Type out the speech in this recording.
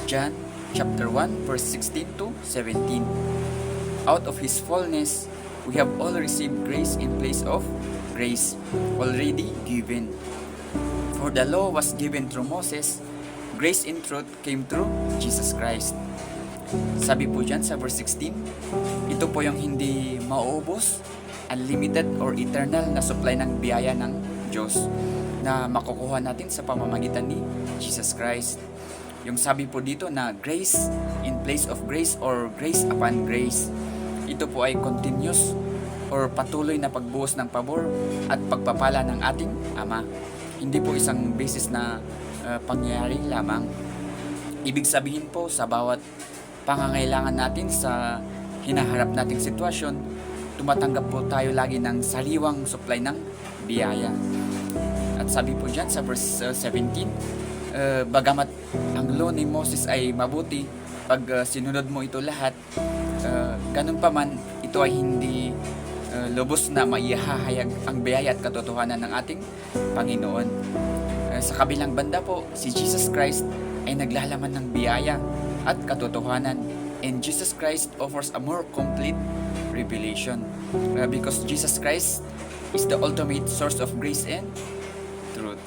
John chapter 1 verse 16 to 17. Out of His fullness, we have all received grace in place of grace already given. For the law was given through Moses, grace and truth came through Jesus Christ. Sabi po dyan sa verse 16, ito po yung hindi mauubos, unlimited or eternal na supply ng biyaya ng Diyos na makukuha natin sa pamamagitan ni Jesus Christ. Yung sabi po dito na grace in place of grace or grace upon grace. Ito po ay continuous or patuloy na pagbuhos ng pabor at pagpapala ng ating Ama. Hindi po isang basis na pangyayari lamang. Ibig sabihin po sa bawat pangangailangan natin sa hinaharap nating sitwasyon, tumatanggap po tayo lagi ng sariwang supply ng biyaya. At sabi po dyan sa verse 17, bagamat ang law ni Moses ay mabuti, pag sinunod mo ito lahat, ganun pa man, ito ay hindi lubos na maihahayag ang biyaya at katotohanan ng ating Panginoon. Sa kabilang banda po, si Jesus Christ ay naglalaman ng biyaya at katotohanan, and Jesus Christ offers a more complete revelation because Jesus Christ is the ultimate source of grace and truth.